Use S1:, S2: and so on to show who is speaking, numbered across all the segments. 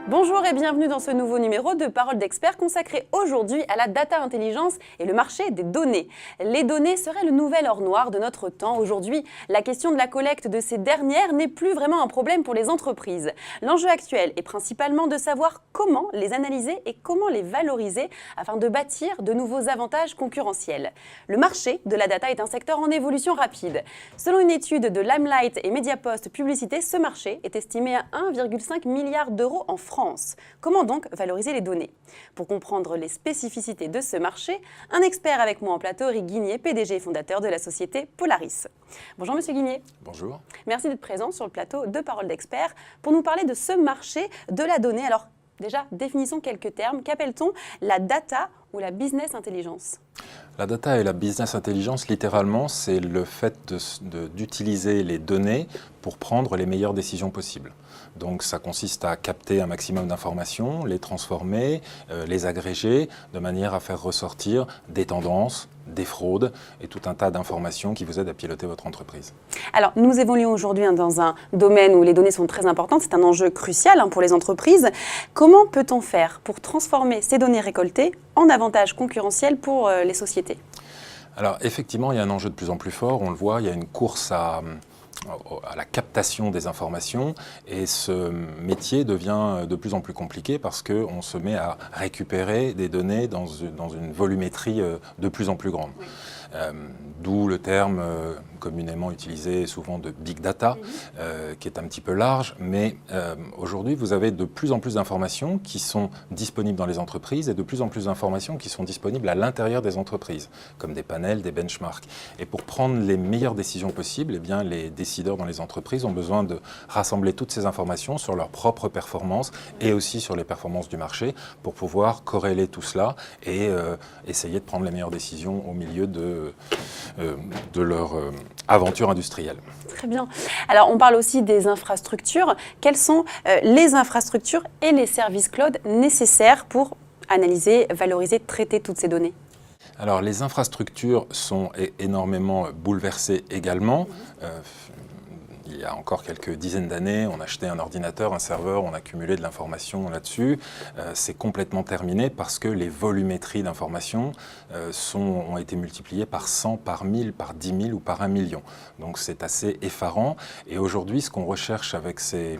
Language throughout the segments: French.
S1: Bonjour et bienvenue dans ce nouveau numéro de Parole d'experts consacré aujourd'hui à la data intelligence et le marché des données. Les données seraient le nouvel or noir de notre temps. Aujourd'hui, la question de la collecte de ces dernières n'est plus vraiment un problème pour les entreprises. L'enjeu actuel est principalement de savoir comment les analyser et comment les valoriser afin de bâtir de nouveaux avantages concurrentiels. Le marché de la data est un secteur en évolution rapide. Selon une étude de Limelight et Mediapost Publicité, ce marché est estimé à 1,5 milliard d'euros en France. Comment donc valoriser les données? Pour comprendre les spécificités de ce marché, un expert avec moi en plateau, Eric Guigné, PDG et fondateur de la société Polaris. Bonjour Monsieur Guigné.
S2: Bonjour.
S1: Merci d'être présent sur le plateau de Parole d'experts pour nous parler de ce marché de la donnée. Alors déjà, définissons quelques termes. Qu'appelle-t-on la data ou la business intelligence?
S2: La data et la business intelligence, littéralement, c'est le fait d'utiliser les données pour prendre les meilleures décisions possibles. Donc ça consiste à capter un maximum d'informations, les transformer, les agréger, de manière à faire ressortir des tendances, des fraudes et tout un tas d'informations qui vous aident à piloter votre entreprise.
S1: Alors, nous évoluons aujourd'hui dans un domaine où les données sont très importantes. C'est un enjeu crucial pour les entreprises. Comment peut-on faire pour transformer ces données récoltées en avantages concurrentiels pour les sociétés?
S2: Alors, effectivement, il y a un enjeu de plus en plus fort. On le voit, il y a une course à la captation des informations et ce métier devient de plus en plus compliqué parce qu'on se met à récupérer des données dans une volumétrie de plus en plus grande. Oui. D'où le terme communément utilisé souvent de big data, qui est un petit peu large, mais aujourd'hui vous avez de plus en plus d'informations qui sont disponibles dans les entreprises et de plus en plus d'informations qui sont disponibles à l'intérieur des entreprises, comme des panels, des benchmarks. Et pour prendre les meilleures décisions possibles, eh bien, les décideurs dans les entreprises ont besoin de rassembler toutes ces informations sur leurs propres performances et aussi sur les performances du marché pour pouvoir corréler tout cela et essayer de prendre les meilleures décisions au milieu de leur aventure industrielle.
S1: Très bien. Alors, on parle aussi des infrastructures. Quelles sont les infrastructures et les services cloud nécessaires pour analyser, valoriser, traiter toutes ces données?
S2: Alors, les infrastructures sont énormément bouleversées également. Il y a encore quelques dizaines d'années, on achetait un ordinateur, un serveur, on accumulait de l'information là-dessus. C'est complètement terminé parce que les volumétries d'informations ont été multipliées par 100, par 1000, par 10 000 ou par 1 million. Donc c'est assez effarant. Et aujourd'hui, ce qu'on recherche avec ces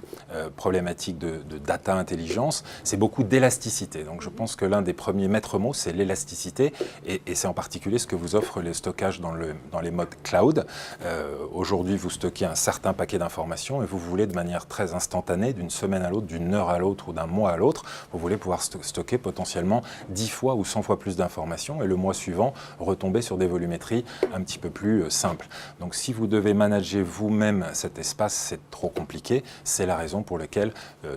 S2: problématiques de data intelligence, c'est beaucoup d'élasticité. Donc je pense que l'un des premiers maîtres mots, c'est l'élasticité. Et c'est en particulier ce que vous offre le stockage dans les modes cloud. Aujourd'hui, vous stockez un certain paquet d'informations et vous voulez de manière très instantanée, d'une semaine à l'autre, d'une heure à l'autre ou d'un mois à l'autre, vous voulez pouvoir stocker potentiellement 10 fois ou 100 fois plus d'informations et le mois suivant retomber sur des volumétries un petit peu plus simples. Donc si vous devez manager vous-même cet espace, c'est trop compliqué. C'est la raison pour laquelle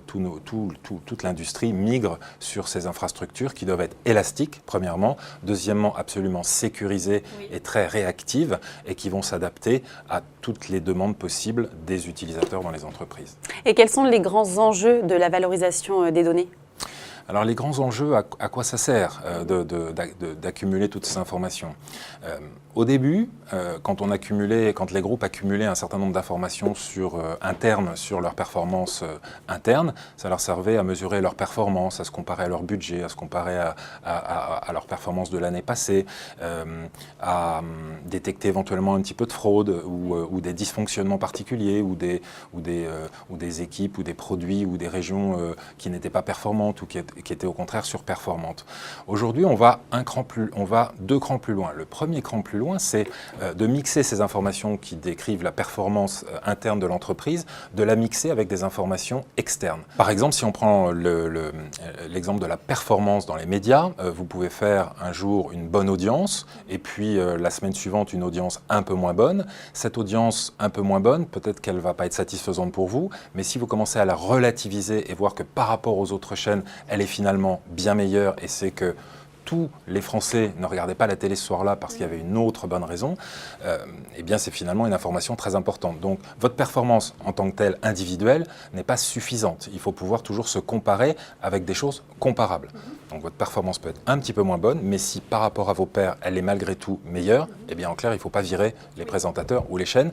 S2: toute l'industrie migre sur ces infrastructures qui doivent être élastiques, premièrement, deuxièmement, absolument sécurisées et très réactives et qui vont s'adapter à toutes les demandes possibles des utilisateurs dans les entreprises.
S1: Et quels sont les grands enjeux de la valorisation des données ?
S2: Alors les grands enjeux, à quoi ça sert d'accumuler toutes ces informations? Au début, quand les groupes accumulaient un certain nombre d'informations internes sur leurs performances internes, ça leur servait à mesurer leur performance, à se comparer à leur budget, à se comparer à leur performance de l'année passée, à détecter éventuellement un petit peu de fraude ou des dysfonctionnements particuliers ou des équipes ou des produits ou des régions qui n'étaient pas performantes ou qui étaient au contraire surperformantes. Aujourd'hui, on va 2 crans plus loin. Le premier cran plus loin, c'est de mixer ces informations qui décrivent la performance interne de l'entreprise, de la mixer avec des informations externes. Par exemple, si on prend l'exemple de la performance dans les médias, vous pouvez faire un jour une bonne audience et puis la semaine suivante une audience un peu moins bonne. Cette audience un peu moins bonne, peut-être qu'elle ne va pas être satisfaisante pour vous, mais si vous commencez à la relativiser et voir que par rapport aux autres chaînes, elle est finalement bien meilleure et c'est que tous les Français ne regardaient pas la télé ce soir-là parce qu'il y avait une autre bonne raison, eh bien c'est finalement une information très importante. Donc votre performance en tant que telle individuelle n'est pas suffisante. Il faut pouvoir toujours se comparer avec des choses comparables. Donc votre performance peut être un petit peu moins bonne, mais si par rapport à vos pairs, elle est malgré tout meilleure, eh bien en clair, il ne faut pas virer les présentateurs ou les chaînes.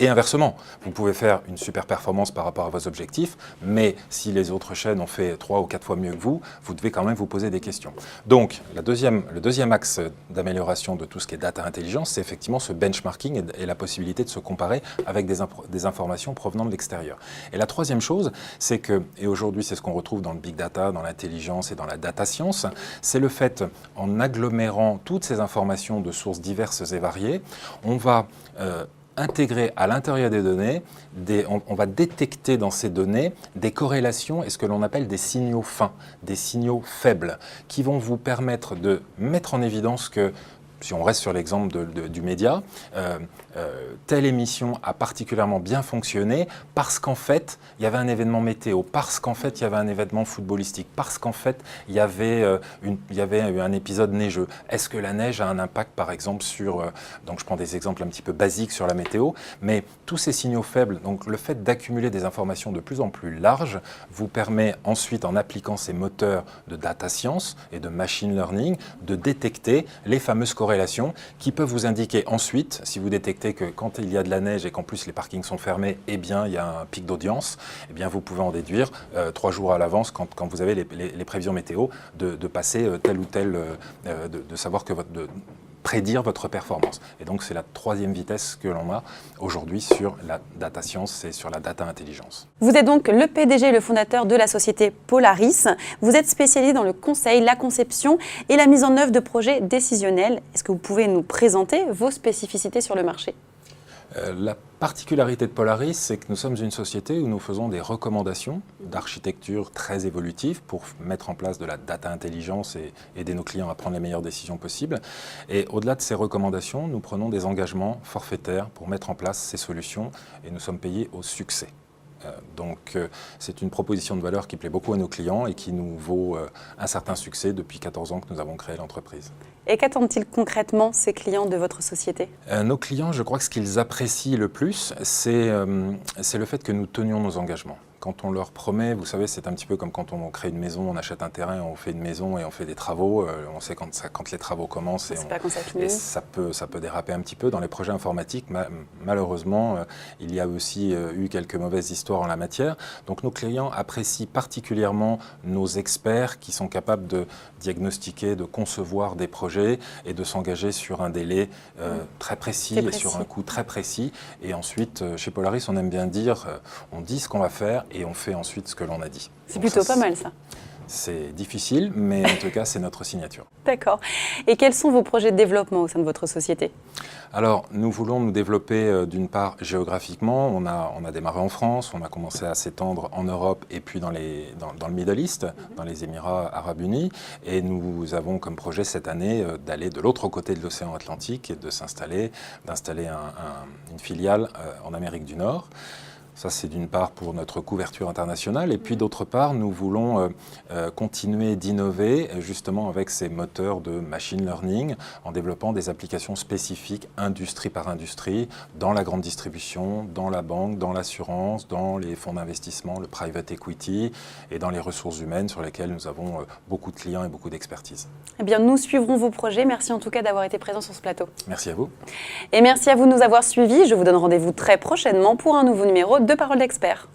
S2: Et inversement, vous pouvez faire une super performance par rapport à vos objectifs, mais si les autres chaînes ont fait 3 ou 4 fois mieux que vous, vous devez quand même vous poser des questions. Donc le deuxième axe d'amélioration de tout ce qui est data intelligence, c'est effectivement ce benchmarking et la possibilité de se comparer avec des informations provenant de l'extérieur. Et la troisième chose, c'est que, et aujourd'hui c'est ce qu'on retrouve dans le big data, dans l'intelligence et dans la data science, c'est le fait, en agglomérant toutes ces informations de sources diverses et variées, on va intégrer à l'intérieur des données, on va détecter dans ces données des corrélations et ce que l'on appelle des signaux fins, des signaux faibles, qui vont vous permettre de mettre en évidence que, si on reste sur l'exemple du média, telle émission a particulièrement bien fonctionné parce qu'en fait, il y avait un événement météo, parce qu'en fait, il y avait un événement footballistique, parce qu'en fait, il y avait un épisode neigeux. Est-ce que la neige a un impact, par exemple, sur... donc, je prends des exemples un petit peu basiques sur la météo, mais tous ces signaux faibles, donc le fait d'accumuler des informations de plus en plus larges, vous permet ensuite, en appliquant ces moteurs de data science et de machine learning, de détecter les fameuses corrélations qui peuvent vous indiquer ensuite, si vous détectez que quand il y a de la neige et qu'en plus les parkings sont fermés, eh bien il y a un pic d'audience, eh bien vous pouvez en déduire 3 jours à l'avance quand vous avez les prévisions météo de passer tel ou tel, de savoir que de prédire votre performance. Et donc c'est la troisième vitesse que l'on a aujourd'hui sur la data science et sur la data intelligence.
S1: Vous êtes donc le PDG et le fondateur de la société Polaris. Vous êtes spécialisé dans le conseil, la conception et la mise en œuvre de projets décisionnels. Est-ce que vous pouvez nous présenter vos spécificités sur le marché ?
S2: La particularité de Polaris, c'est que nous sommes une société où nous faisons des recommandations d'architecture très évolutives pour mettre en place de la data intelligence et aider nos clients à prendre les meilleures décisions possibles. Et au-delà de ces recommandations, nous prenons des engagements forfaitaires pour mettre en place ces solutions et nous sommes payés au succès. Donc c'est une proposition de valeur qui plaît beaucoup à nos clients et qui nous vaut un certain succès depuis 14 ans que nous avons créé l'entreprise.
S1: Et qu'attendent-ils concrètement ces clients de votre société ?
S2: Nos clients, je crois que ce qu'ils apprécient le plus, c'est le fait que nous tenions nos engagements. Quand on leur promet, vous savez, c'est un petit peu comme quand on crée une maison, on achète un terrain, on fait une maison et on fait des travaux. On sait quand les travaux commencent et ça peut déraper un petit peu. Dans les projets informatiques, malheureusement, il y a aussi eu quelques mauvaises histoires en la matière. Donc nos clients apprécient particulièrement nos experts qui sont capables de diagnostiquer, de concevoir des projets et de s'engager sur un délai très précis et sur un coût très précis. Et ensuite, chez Polaris, on aime bien dire, on dit ce qu'on va faire et on fait ensuite ce que l'on a dit.
S1: C'est plutôt pas mal ça.
S2: C'est difficile, mais en tout cas, c'est notre signature.
S1: D'accord. Et quels sont vos projets de développement au sein de votre société ?
S2: Alors, nous voulons nous développer d'une part géographiquement. On a démarré en France, on a commencé à s'étendre en Europe et puis dans le Middle East, dans les Émirats Arabes Unis. Et nous avons comme projet cette année d'aller de l'autre côté de l'océan Atlantique et d'installer une filiale en Amérique du Nord. Ça, c'est d'une part pour notre couverture internationale. Et puis d'autre part, nous voulons continuer d'innover justement avec ces moteurs de machine learning en développant des applications spécifiques, industrie par industrie, dans la grande distribution, dans la banque, dans l'assurance, dans les fonds d'investissement, le private equity et dans les ressources humaines sur lesquelles nous avons beaucoup de clients et beaucoup d'expertise.
S1: Eh bien, nous suivrons vos projets. Merci en tout cas d'avoir été présent sur ce plateau.
S2: Merci à vous.
S1: Et merci à vous de nous avoir suivis. Je vous donne rendez-vous très prochainement pour un nouveau numéro de Parole d'Expert.